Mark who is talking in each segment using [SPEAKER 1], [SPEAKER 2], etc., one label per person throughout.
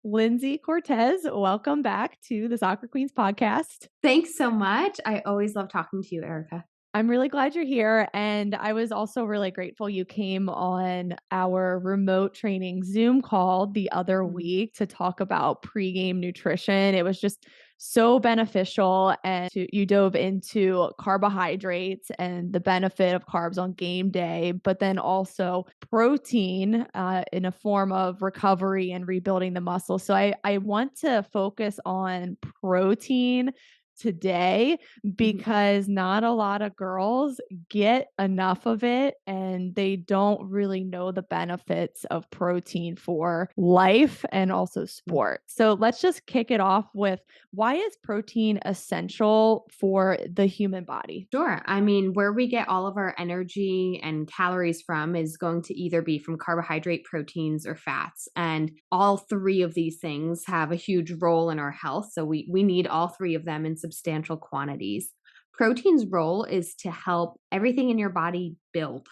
[SPEAKER 1] Lindsay Cortez, welcome back to the Soccer Queens podcast.
[SPEAKER 2] Thanks so much. I always love talking to you, Erica.
[SPEAKER 1] I'm really glad you're here. And I was also really grateful you came on our remote training Zoom call the other
[SPEAKER 2] Mhm.
[SPEAKER 1] week to talk about pregame nutrition. It was just so beneficial. And you dove into carbohydrates and the benefit of carbs on game day, but then also protein in a form of recovery and rebuilding the muscle. So I want to focus on protein today
[SPEAKER 2] Mhm.
[SPEAKER 1] because not a lot of girls get enough of it and they don't really know the benefits of protein for life and also
[SPEAKER 2] Mm.
[SPEAKER 1] sport. So let's just kick it off with, why is protein essential for the human body?
[SPEAKER 2] Sure. I mean, where we get all of our energy and calories from is going to either be from carbohydrate, proteins, or fats. And all three of these things have a huge role in our health. So we need all three of them in substantial quantities. Protein's role is to help everything in your body build.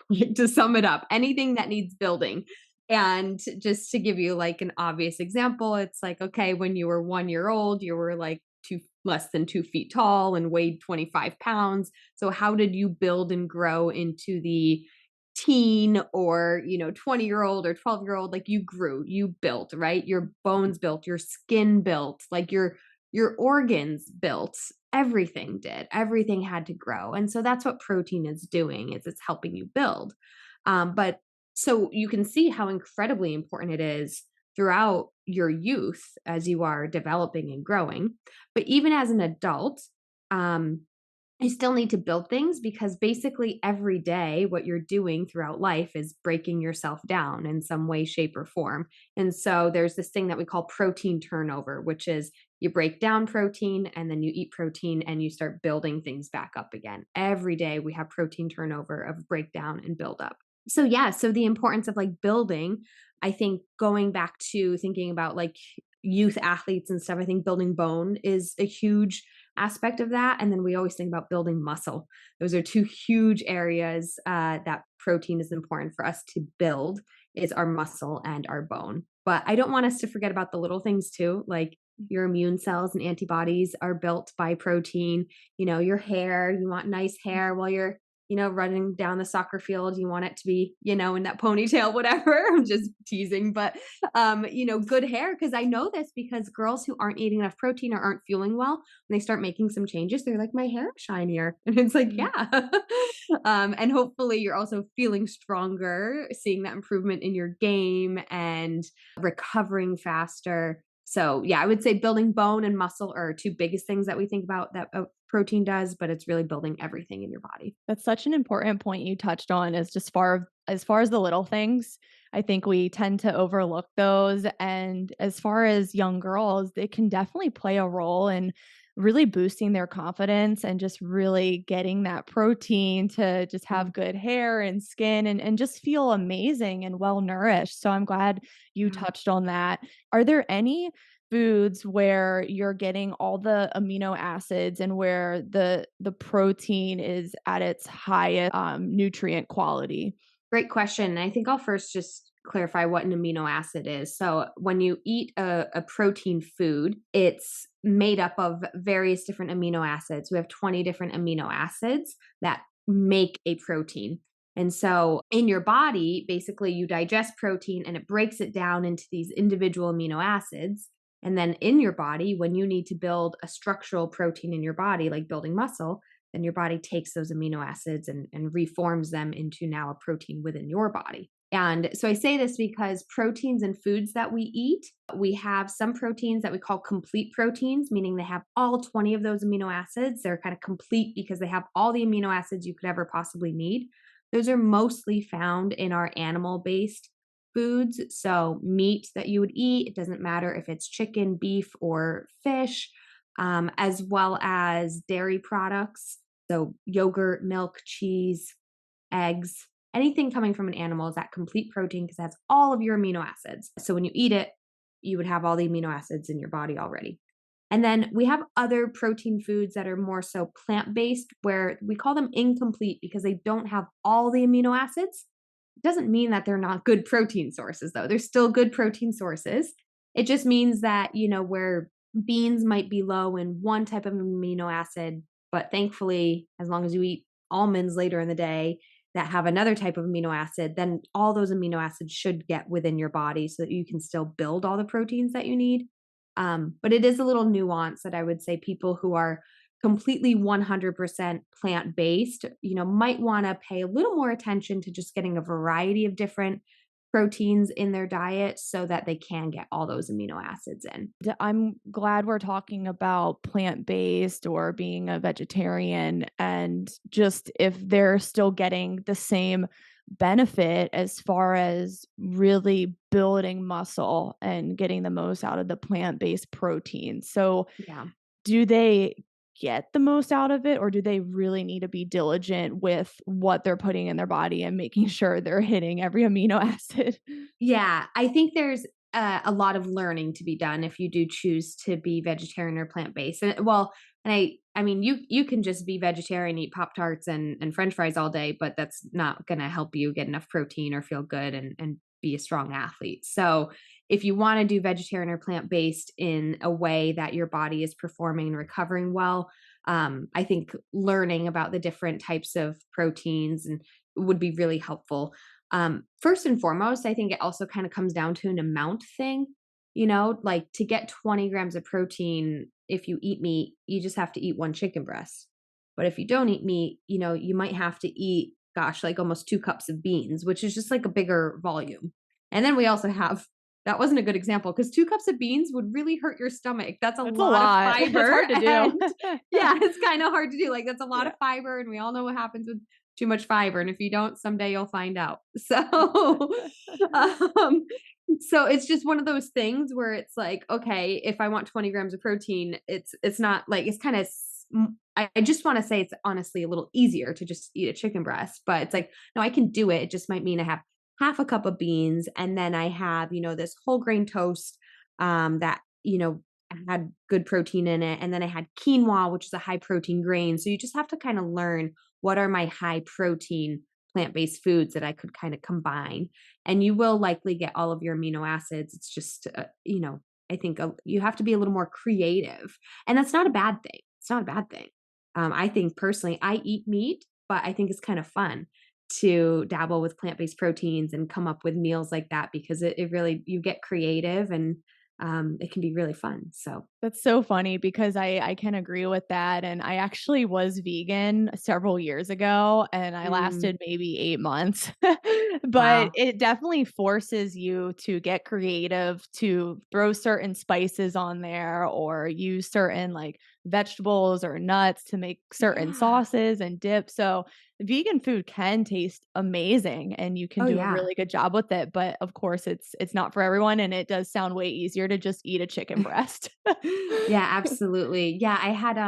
[SPEAKER 2] Like, to sum it up, anything that needs building. And just to give you like an obvious example, it's like, okay, when you were 1 year old, you were like less than 2 feet tall and weighed 25 pounds. So how did you build and grow into the teen or 20-year-old or 12-year-old? Like, you grew, you built, right? Your bones built, your skin built, like your organs built. Everything did. Everything had to grow. And so that's what protein is doing, is it's helping you build. But so you can see how incredibly important it is throughout your youth as you are developing and growing. But even as an adult, um, you still need to build things, because basically every day what you're doing throughout life is breaking yourself down in some way, shape, or form. And so there's this thing that we call protein turnover, which is you break down protein and then you eat protein and you start building things back up again. Every day we have protein turnover of breakdown and build up. So yeah, so the importance of like building, I think going back to thinking about like youth athletes and stuff, I think building bone is a huge aspect of that. And then we always think about building muscle. Those are two huge areas that protein is important for us to build, is our muscle and our bone. But I don't want us to forget about the little things too, like your immune cells and antibodies are built by protein. Your hair, you want nice hair while you're running down the soccer field. You want it to be, in that ponytail, whatever. I'm just teasing, but good hair. Cause I know this because girls who aren't eating enough protein or aren't feeling well, when they start making some changes, they're like, my hair is shinier. And it's like,
[SPEAKER 1] Mm.
[SPEAKER 2] yeah. And hopefully you're also feeling stronger, seeing that improvement in your game and recovering faster. So yeah, I would say building bone and muscle are two biggest things that we think about that protein does, but it's really building everything in your body.
[SPEAKER 1] That's such an important point you touched on, is just as far as the little things. I think we tend to overlook those. And as far as young girls, they can definitely play a role in really boosting their confidence and just really getting that protein to just have
[SPEAKER 2] Mhm.
[SPEAKER 1] good hair and skin and just feel amazing and well nourished. So I'm glad you
[SPEAKER 2] Yeah.
[SPEAKER 1] touched on that. Are there any foods where you're getting all the amino acids and where the protein is at its highest nutrient quality?
[SPEAKER 2] Great question. I think I'll first just clarify what an amino acid is. So, when you eat a protein food, it's made up of various different amino acids. We have 20 different amino acids that make a protein. And so, in your body, basically, you digest protein and it breaks it down into these individual amino acids. And then in your body, when you need to build a structural protein in your body, like building muscle, then your body takes those amino acids and reforms them into now a protein within your body. And so I say this because proteins and foods that we eat, we have some proteins that we call complete proteins, meaning they have all 20 of those amino acids. They're kind of complete because they have all the amino acids you could ever possibly need. Those are mostly found in our animal based foods. So, meat that you would eat, it doesn't matter if it's chicken, beef, or fish, as well as dairy products. So, yogurt, milk, cheese, eggs, anything coming from an animal is that complete protein because it has all of your amino acids. So, when you eat it, you would have all the amino acids in your body already. And then we have other protein foods that are more so plant based, where we call them incomplete because they don't have all the amino acids. It doesn't mean that they're not good protein sources, though. They're still good protein sources. It just means that, where beans might be low in one type of amino acid, but thankfully, as long as you eat almonds later in the day that have another type of amino acid, then all those amino acids should get within your body so that you can still build all the proteins that you need. But it is a little nuance that I would say people who are completely 100% plant based, might want to pay a little more attention to just getting a variety of different proteins in their diet so that they can get all those amino acids in.
[SPEAKER 1] I'm glad we're talking about plant-based or being a vegetarian, and just if they're still getting the same benefit as far as really building muscle and getting the most out of the plant-based protein. So,
[SPEAKER 2] Yeah.
[SPEAKER 1] do they get the most out of it, or do they really need to be diligent with what they're putting in their body and making sure they're hitting every amino acid?
[SPEAKER 2] Yeah, I think there's a lot of learning to be done if you do choose to be vegetarian or plant-based. And mean, you can just be vegetarian, eat Pop-Tarts and French fries all day, but that's not gonna help you get enough protein or feel good and be a strong athlete. So, if you wanna do vegetarian or plant-based in a way that your body is performing and recovering well, I think learning about the different types of proteins and would be really helpful. First and foremost, I think it also kind of comes down to an amount thing. Like to get 20 grams of protein, if you eat meat, you just have to eat one chicken breast. But if you don't eat meat, you might have to eat, gosh, like almost 2 cups of beans, which is just like a bigger volume. And then we also have, that wasn't a good example because 2 cups of beans would really hurt your stomach. That's a
[SPEAKER 1] That's a
[SPEAKER 2] lot of
[SPEAKER 1] lot. It's
[SPEAKER 2] fiber.
[SPEAKER 1] hard to do.
[SPEAKER 2] And yeah, it's kind of hard to do. Like, that's a lot
[SPEAKER 1] Yeah.
[SPEAKER 2] of fiber. And we all know what happens with too much fiber, and if you don't, someday you'll find out. So, um, so it's just one of those things where it's like, okay, if I want 20 grams of protein, it's not like it's kind of. I just want to say it's honestly a little easier to just eat a chicken breast, but it's like no, I can do it. It just might mean I have half a cup of beans, and then I have this whole grain toast that had good protein in it, and then I had quinoa, which is a high protein grain. So you just have to kind of learn what are my high protein plant-based foods that I could kind of combine, and you will likely get all of your amino acids. It's just I think you have to be a little more creative, and that's not a bad thing. It's not a bad thing. I think personally, I eat meat, but I think it's kind of fun to dabble with plant-based proteins and come up with meals like that because it really you get creative and it can be really fun. So
[SPEAKER 1] That's so funny because I can agree with that, and I actually was vegan several years ago, and I
[SPEAKER 2] mm,
[SPEAKER 1] lasted maybe 8 months. But
[SPEAKER 2] wow,
[SPEAKER 1] it definitely forces you to get creative, to throw certain spices on there or use certain, like, vegetables or nuts to make certain
[SPEAKER 2] yeah,
[SPEAKER 1] sauces and dips, so vegan food can taste amazing, and you can
[SPEAKER 2] oh
[SPEAKER 1] do a
[SPEAKER 2] yeah.
[SPEAKER 1] really good job with it, but, of course, it's not for everyone, and it does sound way easier to just eat a chicken breast.
[SPEAKER 2] Yeah, absolutely. Yeah, I had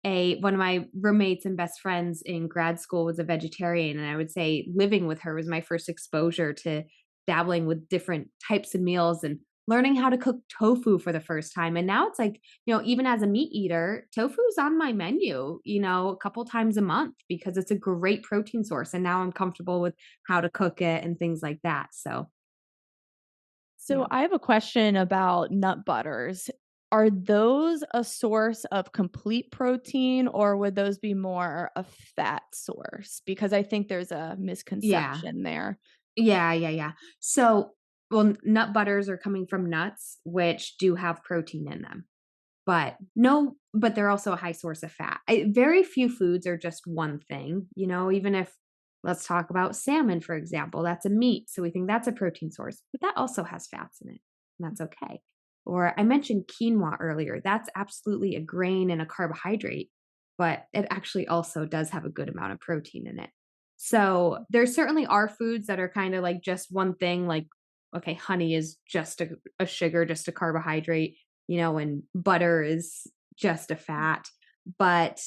[SPEAKER 2] a one of my roommates and best friends in grad school was a vegetarian, and I would say living with her was my first exposure to dabbling with different types of meals and learning how to cook tofu for the first time. And now it's like, even as a meat eater, tofu's on my menu, a couple times a month because it's a great protein source. And now I'm comfortable with how to cook it and things like that. So,
[SPEAKER 1] So
[SPEAKER 2] yeah.
[SPEAKER 1] I have a question about nut butters. Are those a source of complete protein, or would those be more a fat source? Because I think there's a
[SPEAKER 2] Yeah.
[SPEAKER 1] misconception there.
[SPEAKER 2] Yeah, yeah, yeah. So, well, nut butters are coming from nuts, which do have protein in them. But no, but they're also a high source of fat. Very few foods are just one thing, even if let's talk about salmon, for example, that's a meat. So we think that's a protein source, but that also has fats in it. And that's okay. Or I mentioned quinoa earlier. That's absolutely a grain and a carbohydrate, but it actually also does have a good amount of protein in it. So there certainly are foods that are kind of like just one thing, like, okay, honey is just a sugar, just a carbohydrate, and butter is just a fat. But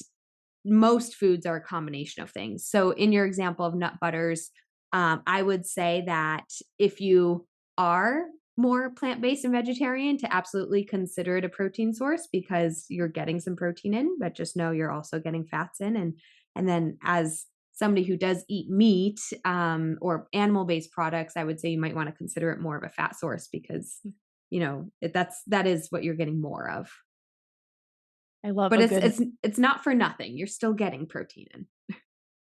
[SPEAKER 2] most foods are a combination of things. So, in your example of nut butters, I would say that if you are more plant based and vegetarian, to absolutely consider it a protein source because you're getting some protein in, but just know you're also getting fats in. And then, as somebody who does eat meat or animal based products, I would say you might want to consider it more of a fat source because that is what you're getting more of.
[SPEAKER 1] I love
[SPEAKER 2] But
[SPEAKER 1] a
[SPEAKER 2] it's
[SPEAKER 1] good.
[SPEAKER 2] it's it's not for nothing. You're still getting protein in.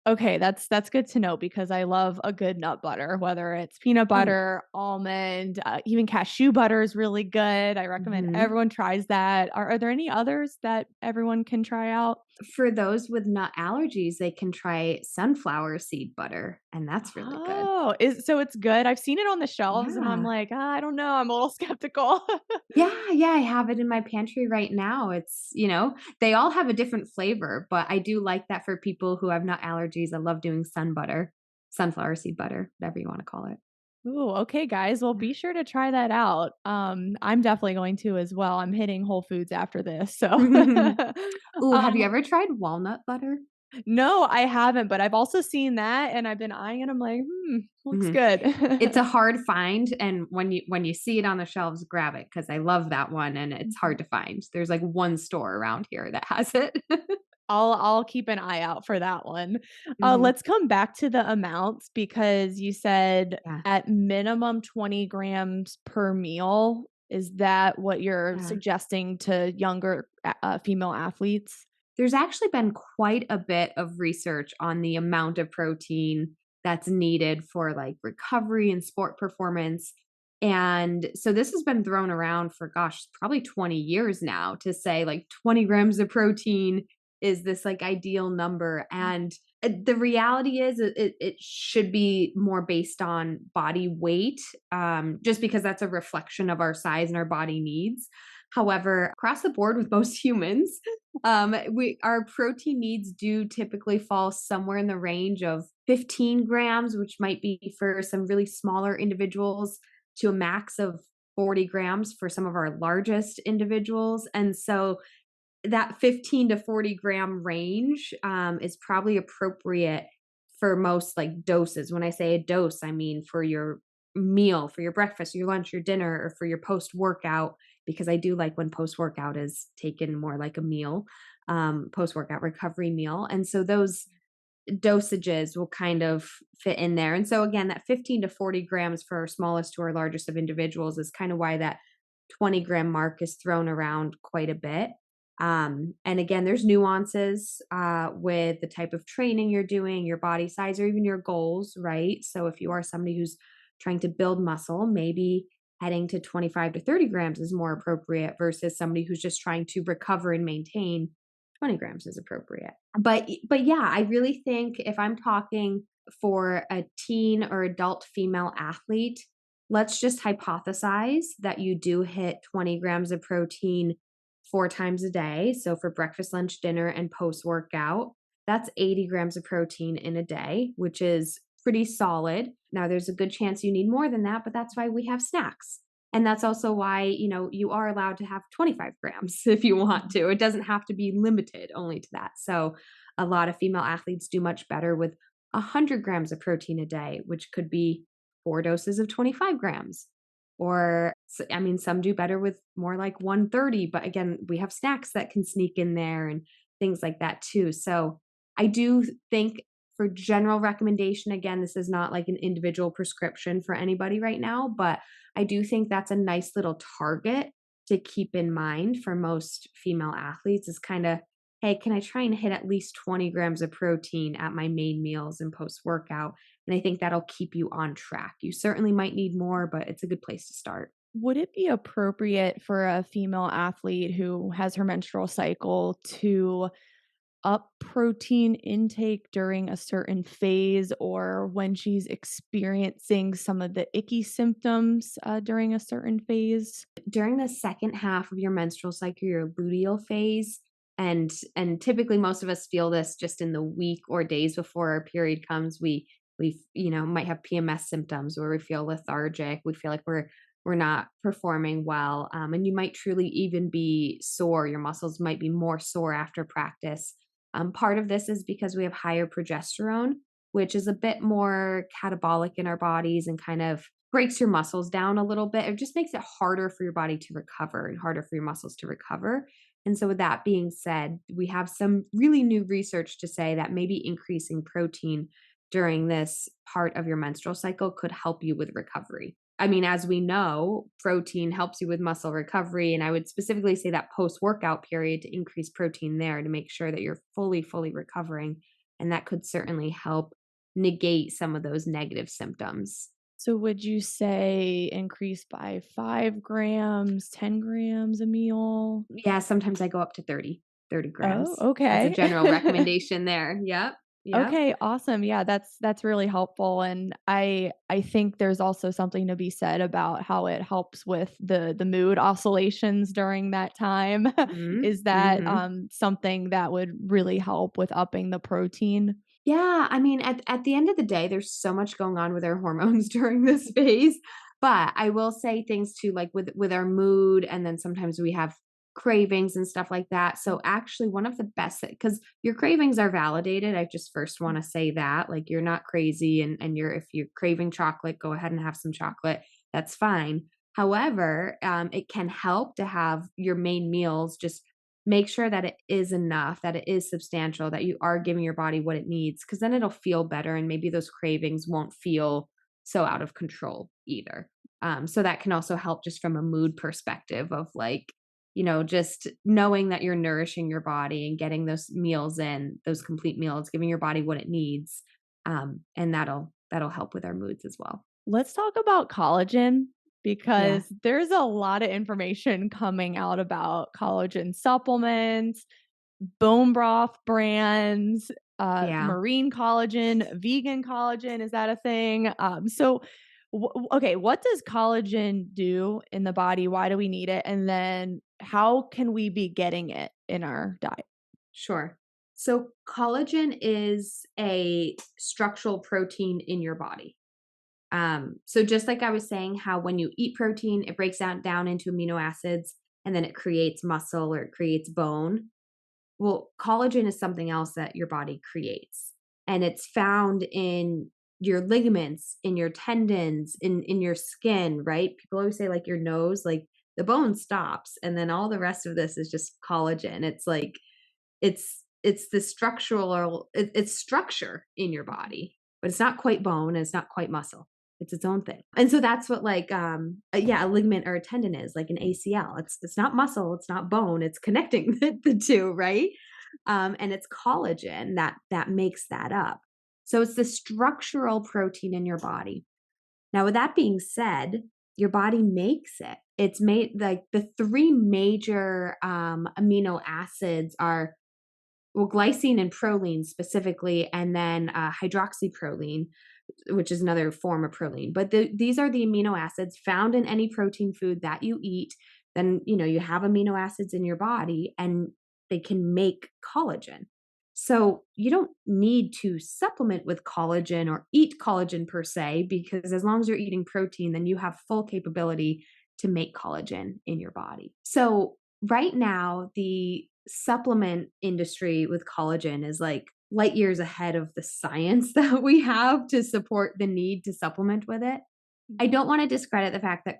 [SPEAKER 1] Okay, that's good to know because I love a good nut butter, whether it's peanut
[SPEAKER 2] Oh, yeah.
[SPEAKER 1] butter, almond, even cashew butter is really good. I recommend
[SPEAKER 2] Mhm.
[SPEAKER 1] everyone tries that. Are there any others that everyone can try out?
[SPEAKER 2] For those with nut allergies, they can try sunflower seed butter, and that's really good.
[SPEAKER 1] Oh, is so it's good? I've seen it on the shelves and I'm
[SPEAKER 2] Yeah.
[SPEAKER 1] like, "Ah, I don't know, I'm a little skeptical."
[SPEAKER 2] Yeah, yeah, I have it in my pantry right now. They all have a different flavor, but I do like that for people who have nut allergies. I love doing sunflower seed butter, whatever you wanna call it.
[SPEAKER 1] Ooh, okay, guys. Well, be sure to try that out. I'm definitely going to as well. I'm hitting Whole Foods after this, so
[SPEAKER 2] Ooh, have you
[SPEAKER 1] um,
[SPEAKER 2] ever tried walnut butter?
[SPEAKER 1] no, I haven't, but I've also seen that and I've been eyeing it. I'm like, looks
[SPEAKER 2] Mhm.
[SPEAKER 1] good.
[SPEAKER 2] It's a hard find, and when you see it on the shelves, grab it because I love that one, and it's
[SPEAKER 1] Mhm.
[SPEAKER 2] hard to find. There's, like, one store around here that has it.
[SPEAKER 1] I'll keep an eye out for that one.
[SPEAKER 2] Mhm.
[SPEAKER 1] Let's come back to the amounts because you said
[SPEAKER 2] Yeah,
[SPEAKER 1] at minimum 20 grams per meal. Is that what you're
[SPEAKER 2] yeah.
[SPEAKER 1] suggesting to younger female athletes?
[SPEAKER 2] There's actually been quite a bit of research on the amount of protein that's needed for, like, recovery and sport performance, and so this has been thrown around for, gosh, probably 20 years now to say, like, 20 grams of protein is this, like, ideal number, and, the reality is it should be more based on body weight, just because that's a reflection of our size and our body needs. However, across the board with most humans, we our protein needs do typically fall somewhere in the range of 15 grams, which might be for some really smaller individuals, to a max of 40 grams for some of our largest individuals. And so that 15 to 40 gram range is probably appropriate for most like doses. When I say a dose, I mean for your meal, for your breakfast, your lunch, your dinner, or for your post workout, because I do like when post workout is taken more like a meal, post workout recovery meal. And so those dosages will kind of fit in there. And so again, that 15 to 40 grams for our smallest to our largest of individuals is kind of why that 20-gram mark is thrown around quite a bit. And again, there's nuances with the type of training you're doing, your body size, or even your goals, right? So if you are somebody who's trying to build muscle, maybe heading to 25 to 30 grams is more appropriate versus somebody who's just trying to recover and maintain 20 grams is appropriate. But yeah, I really think if I'm talking for a teen or adult female athlete, let's just hypothesize that you do hit 20 grams of protein 4 times a day. So for breakfast, lunch, dinner, and post workout, that's 80 grams of protein in a day, which is pretty solid. Now, there's a good chance you need more than that, but that's why we have snacks. And that's also why, you are allowed to have 25 grams if you want to. It doesn't have to be limited only to that. So a lot of female athletes do much better with 100 grams of protein a day, which could be 4 doses of 25 grams. I mean, some do better with more like 130, but again, we have snacks that can sneak in there and things like that too. So I do think for general recommendation, again, this is not like an individual prescription for anybody right now, but I do think that's a nice little target to keep in mind for most female athletes is kind of, hey, can I try and hit at least 20 grams of protein at my main meals and post workout? And I think that'll keep you on track. You certainly might need more, but it's a good place to start.
[SPEAKER 1] Would it be appropriate for a female athlete who has her menstrual cycle to up protein intake during a certain phase or when she's experiencing some of the icky symptoms during a certain phase?
[SPEAKER 2] During the second half of your menstrual cycle, your luteal phase, and typically most of us feel this just in the week or days before our period comes. We might have PMS symptoms where we feel lethargic, we feel like we're not performing well, and you might truly even be sore. Your muscles might be more sore after practice. Part of this is because we have higher progesterone, which is a bit more catabolic in our bodies and kind of breaks your muscles down a little bit. It just makes it harder for your body to recover and harder for your muscles to recover. And so, with that being said, we have some really new research to say that maybe increasing protein during this part of your menstrual cycle could help you with recovery. I mean, as we know, protein helps you with muscle recovery, and I would specifically say that post-workout period to increase protein there to make sure that you're fully recovering, and that could certainly help negate some of those negative symptoms.
[SPEAKER 1] So would you say increase by 5 grams, 10 grams a meal?
[SPEAKER 2] Yeah, sometimes I go up to 30
[SPEAKER 1] Oh,
[SPEAKER 2] grams as a
[SPEAKER 1] okay.
[SPEAKER 2] general recommendation there. Yep, yep.
[SPEAKER 1] Okay, awesome. Yeah, that's really helpful, and I think there's also something to be said about how it helps with the mood oscillations during that time.
[SPEAKER 2] Mhm,
[SPEAKER 1] Is that,
[SPEAKER 2] mhm.
[SPEAKER 1] something that would really help with upping the protein?
[SPEAKER 2] Yeah, I mean, at the end of the day, there's so much going on with our hormones during this phase, but I will say things too, like with our mood, and then sometimes we have cravings and stuff like that. So actually, one of the best, because your cravings are validated. I just first want to say that, like, you're not crazy, and you're if you're craving chocolate, go ahead and have some chocolate. That's fine. However, it can help to have your main meals just make sure that it is enough, that it is substantial, that you are giving your body what it needs, because then it'll feel better and maybe those cravings won't feel so out of control either. So that can also help just from a mood perspective of like, just knowing that you're nourishing your body and getting those meals in, those complete meals, giving your body what it needs. And that'll help with our moods as well.
[SPEAKER 1] Let's talk about collagen
[SPEAKER 2] Yeah.
[SPEAKER 1] because there's a lot of information coming out about collagen supplements, bone broth brands,
[SPEAKER 2] Yeah.
[SPEAKER 1] marine collagen, vegan collagen. Is that a thing? Okay, what does collagen do in the body? Why do we need it? And then how can we be getting it in our diet?
[SPEAKER 2] Sure. So collagen is a structural protein in your body. So just like I was saying, how when you eat protein, it breaks down into amino acids and then it creates muscle or it creates bone. Well, collagen is something else that your body creates. And it's found in your ligaments, in your tendons, in your skin, right? People always say like your nose, like the bone stops and then all the rest of this is just collagen. It's like it's the structural it's structure in your body, but it's not quite bone and it's not quite muscle. It's its own thing. And so that's what like yeah, a ligament or a tendon is, like an ACL. It's not muscle, it's not bone, it's connecting the two, right? And it's collagen that makes that up. So it's the structural protein in your body. Now, with that being said, your body makes it. It's made like the three major amino acids are well, glycine and proline specifically, and then hydroxyproline, which is another form of proline. But these are the amino acids found in any protein food that you eat. Then, you have amino acids in your body and they can make collagen. So you don't need to supplement with collagen or eat collagen per se, because as long as you're eating protein, then you have full capability to make collagen in your body. So right now, the supplement industry with collagen is like light years ahead of the science that we have to support the need to supplement with it. I don't want to discredit the fact that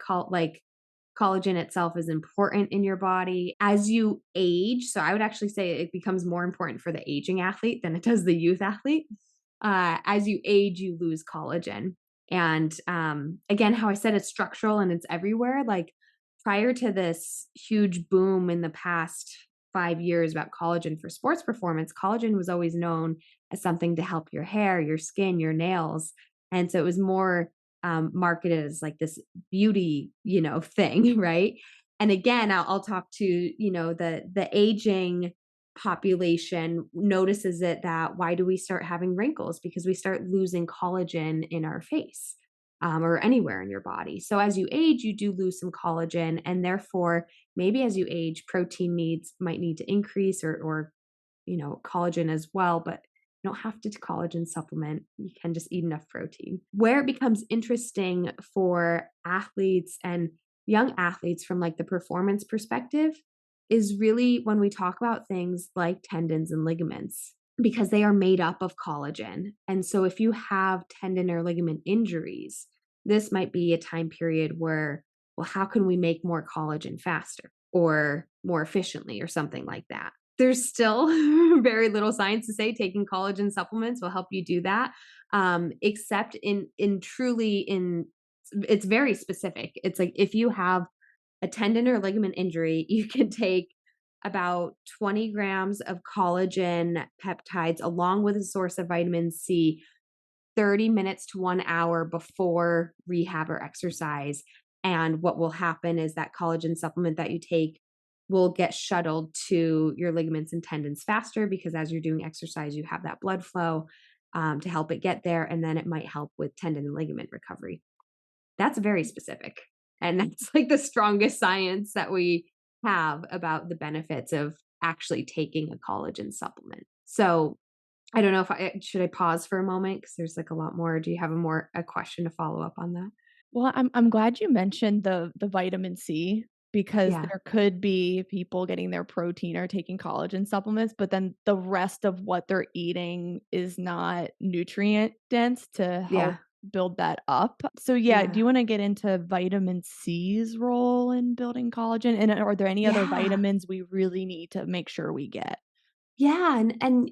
[SPEAKER 2] collagen itself is important in your body as you age. So I would actually say it becomes more important for the aging athlete than it does the youth athlete. As you age, you lose collagen. And again, how I said it's structural and it's everywhere. Like prior to this huge boom in the past 5 years about collagen for sports performance, collagen was always known as something to help your hair, your skin, your nails. And so it was more marketed as like this beauty, thing, right? And again, I'll talk to the aging population notices it that why do we start having wrinkles? Because we start losing collagen in our face or anywhere in your body. So as you age, you do lose some collagen, and therefore, maybe as you age, protein needs might need to increase or collagen as well. But you don't have to collagen supplement. You can just eat enough protein. Where it becomes interesting for athletes and young athletes from like the performance perspective is really when we talk about things like tendons and ligaments, because they are made up of collagen. And so if you have tendon or ligament injuries, this might be a time period where, well, how can we make more collagen faster or more efficiently or something like that? There's still very little science to say taking collagen supplements will help you do that, except in truly in It's very specific. It's like if you have a tendon or ligament injury, you can take about 20 grams of collagen peptides along with a source of vitamin C 30 minutes to 1 hour before rehab or exercise. And what will happen is that collagen supplement that you take will get shuttled to your ligaments and tendons faster because as you're doing exercise, you have that blood flow to help it get there. And then it might help with tendon and ligament recovery. That's very specific. And that's like the strongest science that we have about the benefits of actually taking a collagen supplement. So I don't know if I should I pause for a moment because there's like a lot more. Do you have a question to follow up on that?
[SPEAKER 1] Well, I'm glad you mentioned the vitamin C because
[SPEAKER 2] Yeah.
[SPEAKER 1] there could be people getting their protein or taking collagen supplements, but then the rest of what they're eating is not nutrient dense to
[SPEAKER 2] Yeah.
[SPEAKER 1] help build that up. So yeah, do
[SPEAKER 2] Yeah.
[SPEAKER 1] you wanna get into vitamin C's role in building collagen? And are there any other
[SPEAKER 2] Yeah.
[SPEAKER 1] vitamins we really need to make sure we get?
[SPEAKER 2] Yeah, and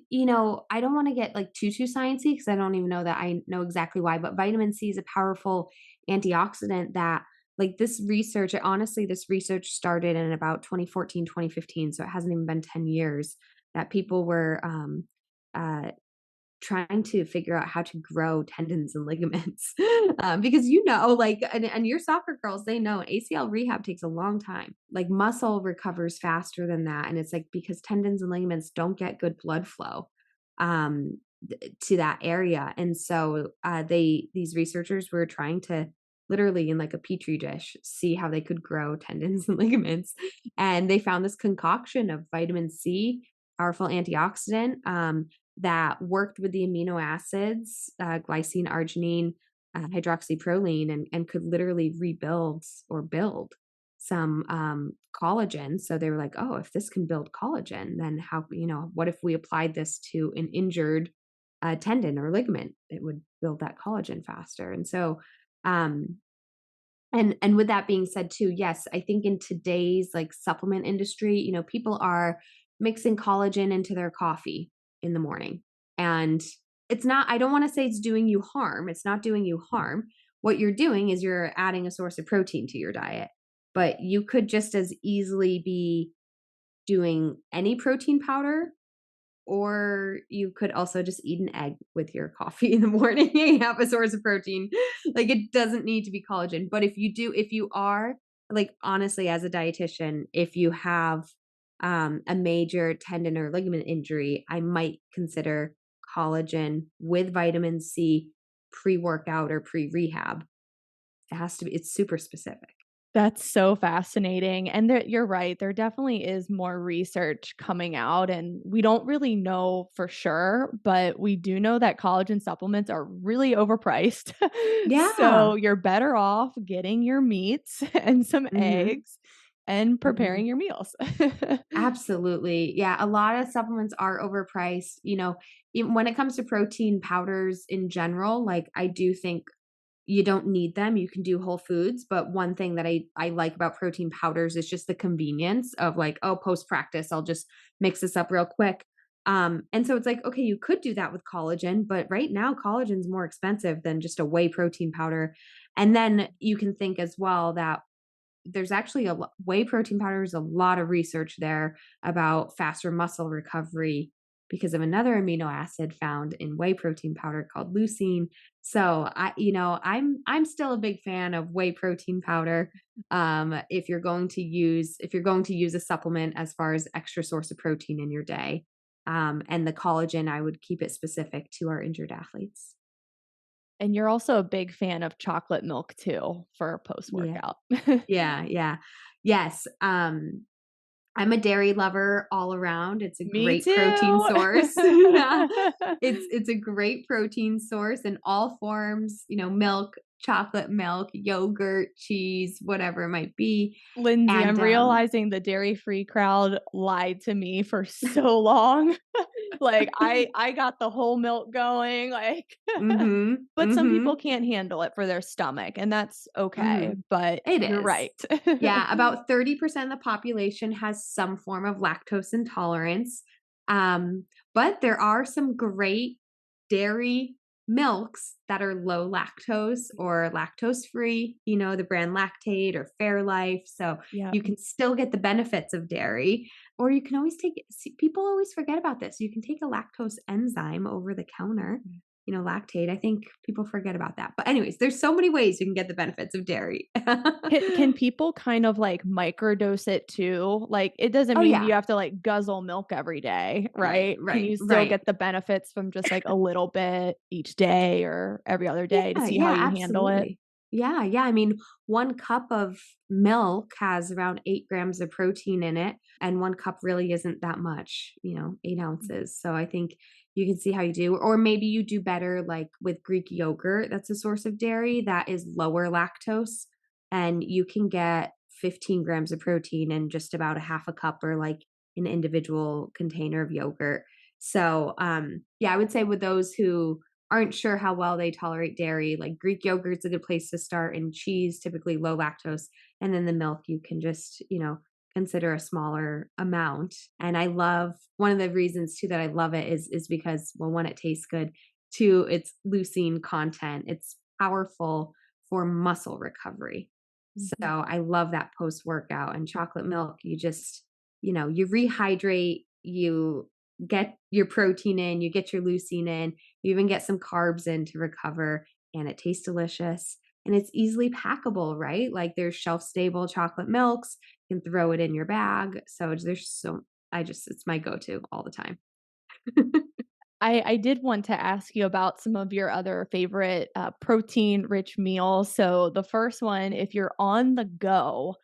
[SPEAKER 2] I don't wanna get, like, too sciencey because I don't even know that I know exactly why, but vitamin C is a powerful antioxidant that like, this research started in about 2014, 2015, so it hasn't even been 10 years that people were, uh trying to figure out how to grow tendons and ligaments. Because like, and your soccer girls, they know ACL rehab takes a long time. Like muscle recovers faster than that. And it's like because tendons and ligaments don't get good blood flow to that area. And so these researchers were trying to literally in like a petri dish see how they could grow tendons and ligaments. And they found this concoction of vitamin C, powerful antioxidant. That worked with the amino acids, glycine, arginine, hydroxyproline, and could literally rebuild or build some collagen. So they were like, oh, if this can build collagen, then what if we applied this to an injured tendon or ligament? It would build that collagen faster. And so, um, and with that being said too, yes, I think in today's like supplement industry, people are mixing collagen into their coffee in the morning. And it's not I don't want to say it's doing you harm. It's not doing you harm. What you're doing is you're adding a source of protein to your diet. But you could just as easily be doing any protein powder or you could also just eat an egg with your coffee in the morning and have a source of protein. Like it doesn't need to be collagen. But if you are like honestly, as a dietitian, if you have a major tendon or ligament injury, I might consider collagen with vitamin C pre workout or pre rehab. It has to be, it's super specific.
[SPEAKER 1] That's so fascinating, and you're right, there definitely is more research coming out, and we don't really know for sure, but we do know that collagen supplements are really overpriced.
[SPEAKER 2] Yeah.
[SPEAKER 1] So, you're better off getting your meats and some
[SPEAKER 2] Hmm.
[SPEAKER 1] eggs and
[SPEAKER 2] Hmm.
[SPEAKER 1] preparing your meals.
[SPEAKER 2] Absolutely. Yeah, a lot of supplements are overpriced. Even when it comes to protein powders in general, like I do think you don't need them. You can do whole foods, but one thing that I like about protein powders is just the convenience of like, oh, post practice, I'll just mix this up real quick. And so it's like, okay, you could do that with collagen, but right now collagen's more expensive than just a whey protein powder. And then you can think as well that there's actually whey protein powder is a lot of research there about faster muscle recovery because of another amino acid found in whey protein powder called leucine. So I'm still a big fan of whey protein powder. If you're going to use a supplement as far as extra source of protein in your day, and the collagen, I would keep it specific to our injured athletes.
[SPEAKER 1] And you're also a big fan of chocolate milk too for
[SPEAKER 2] Yeah,
[SPEAKER 1] post-workout.
[SPEAKER 2] yeah, yeah, yes. I'm a dairy lover all around. It's a
[SPEAKER 1] Me
[SPEAKER 2] great protein
[SPEAKER 1] too.
[SPEAKER 2] source. Yeah. It's a great protein source in all forms, milk, chocolate milk, yogurt, cheese, whatever it might be.
[SPEAKER 1] Lindsay,
[SPEAKER 2] And
[SPEAKER 1] I'm realizing the dairy-free crowd lied to me for so long. Like, I got the whole milk going, like
[SPEAKER 2] Mhm.
[SPEAKER 1] but some people
[SPEAKER 2] Mhm.
[SPEAKER 1] can't handle it for their stomach, and that's okay,
[SPEAKER 2] Mhm.
[SPEAKER 1] but
[SPEAKER 2] It
[SPEAKER 1] you're
[SPEAKER 2] is.
[SPEAKER 1] right.
[SPEAKER 2] Yeah, about 30% of the population has some form of lactose intolerance. Um, but there are some great dairy milks that are low lactose or lactose free, the brand Lactate or Fairlife. So
[SPEAKER 1] Yeah.
[SPEAKER 2] you can still get the benefits of dairy, or you can always people always forget about this. You can take a lactose enzyme over the counter, Lactate. I think people forget about that. But, anyways, there's so many ways you can get the benefits of dairy.
[SPEAKER 1] Can people kind of, like, microdose it too? Like, it doesn't
[SPEAKER 2] Oh,
[SPEAKER 1] mean
[SPEAKER 2] yeah.
[SPEAKER 1] you have to, like, guzzle milk every day,
[SPEAKER 2] Right,
[SPEAKER 1] right? Can
[SPEAKER 2] right,
[SPEAKER 1] you still
[SPEAKER 2] right.
[SPEAKER 1] get the benefits from just, like, a little bit each day or every other day to
[SPEAKER 2] Yeah,
[SPEAKER 1] see how
[SPEAKER 2] yeah,
[SPEAKER 1] you handle it?
[SPEAKER 2] absolutely. Yeah, yeah. I mean, 1 cup of milk has around 8 grams of protein in it, and 1 cup really isn't that much, 8 ounces. So I think you can see how you do, or maybe you do better like with Greek yogurt. That's a source of dairy that is lower lactose, and you can get 15 grams of protein in just about a half a cup or like an individual container of yogurt. So, yeah, I would say with those who aren't sure how well they tolerate dairy, like Greek yogurt's a good place to start, and cheese, typically low lactose. And then the milk, you can just, consider a smaller amount. And I love one of the reasons too that I love it is because, well, one, it tastes good. Two, it's leucine content. It's powerful for muscle recovery. So
[SPEAKER 1] Mhm.
[SPEAKER 2] I love that post workout, and chocolate milk, you rehydrate, you get your protein in, you get your leucine in, you even get some carbs in to recover, and it tastes delicious. And it's easily packable, right? Like there's shelf stable chocolate milks, you can throw it in your bag. So it's my go to all the time.
[SPEAKER 1] I did want to ask you about some of your other favorite, protein-rich meals. So the first one, if you're on the go,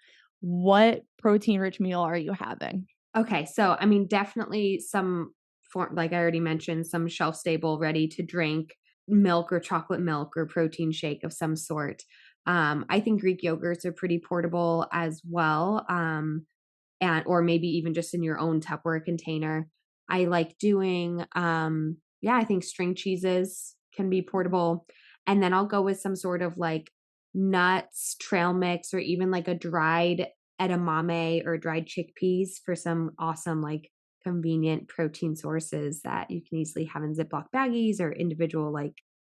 [SPEAKER 1] what protein-rich meal are you having?
[SPEAKER 2] Okay, so I mean, definitely some form, like I already mentioned, some shelf stable, ready to drink milk or chocolate milk or protein shake of some sort. I think Greek yogurts are pretty portable as well, and or maybe even just in your own Tupperware container. I like doing, yeah, I think string cheeses can be portable, and then I'll go with some sort of like nuts, trail mix, or even like a dried edamame or dried chickpeas for some awesome, like, convenient protein sources that you can easily have in Ziploc baggies or individual, like,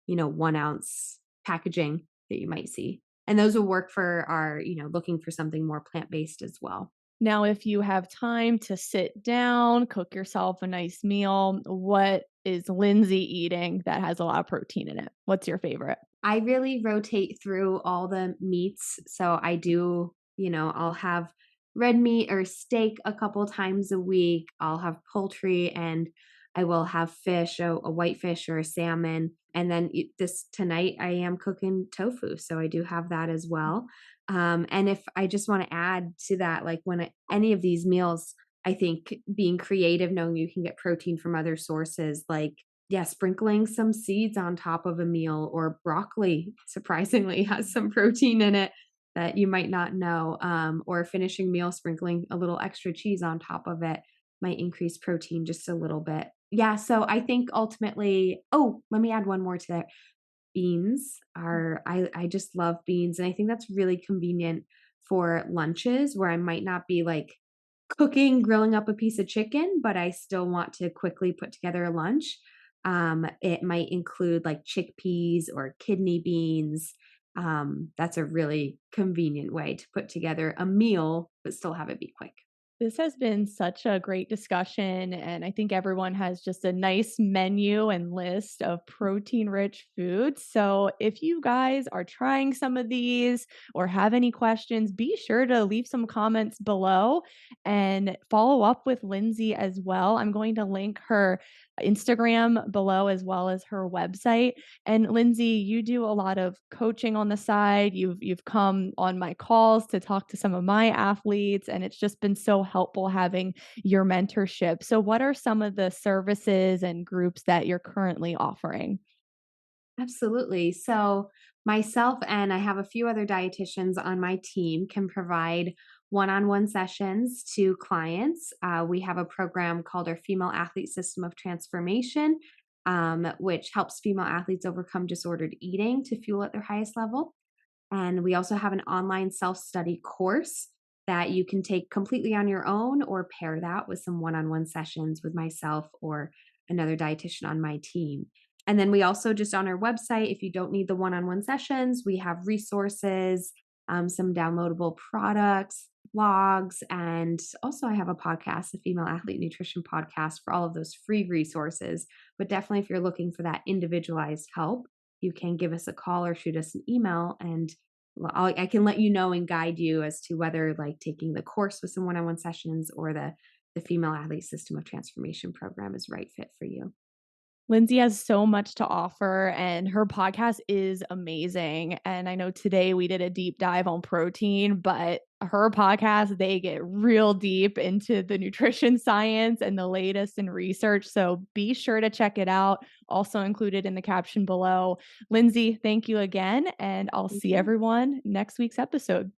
[SPEAKER 2] 1-ounce packaging that you might see. And those will work for our, looking for something more plant-based as well.
[SPEAKER 1] Now, if you have time to sit down, cook yourself a nice meal, what is Lindsay eating that has a lot of protein in it? What's your favorite?
[SPEAKER 2] I really rotate through all the meats. So I do, I'll have red meat or steak a couple times a week. I'll have poultry, and I will have fish, a white fish or a salmon. And then this tonight, I am cooking tofu. So I do have that as well. And if I just want to add to that, like any of these meals, I think being creative, knowing you can get protein from other sources, like, yeah, sprinkling some seeds on top of a meal, or broccoli surprisingly has some protein in it that you might not know, or a finishing meal, sprinkling a little extra cheese on top of it might increase protein just a little bit. Yeah, so I think ultimately, oh, let me add one more to that. Beans are, I just love beans, and I think that's really convenient for lunches where I might not be like grilling up a piece of chicken, but I still want to quickly put together a lunch. It might include like chickpeas or kidney beans. That's a really convenient way to put together a meal, but still have it be quick.
[SPEAKER 1] This has been such a great discussion, and I think everyone has just a nice menu and list of protein rich foods. So, if you guys are trying some of these or have any questions, be sure to leave some comments below and follow up with Lindsay as well. I'm going to link her Instagram below as well as her website. And Lindsay, you do a lot of coaching on the side. You've come on my calls to talk to some of my athletes, and it's just been so helpful having your mentorship. So what are some of the services and groups that you're currently offering?
[SPEAKER 2] Absolutely. So, myself and I have a few other dietitians on my team can provide one on one sessions to clients. We have a program called our Female Athlete System of Transformation, which helps female athletes overcome disordered eating to fuel at their highest level. And we also have an online self study course that you can take completely on your own, or pair that with some one on one sessions with myself or another dietitian on my team. And then we also just on our website, if you don't need the one-on-one sessions, we have resources, some downloadable products, blogs, and also I have a podcast, a female athlete nutrition podcast for all of those free resources. But definitely, if you're looking for that individualized help, you can give us a call or shoot us an email, and I can let you know and guide you as to whether like taking the course with some one-on-one sessions or the female athlete system of transformation program is right fit for you.
[SPEAKER 1] Lindsay has so much to offer, and her podcast is amazing. And I know today we did a deep dive on protein, but her podcast, they get real deep into the nutrition science and the latest in research. So be sure to check it out. Also included in the caption below. Lindsay, thank you again, and I'll
[SPEAKER 2] Thank
[SPEAKER 1] see
[SPEAKER 2] you.
[SPEAKER 1] everyone next week's episode.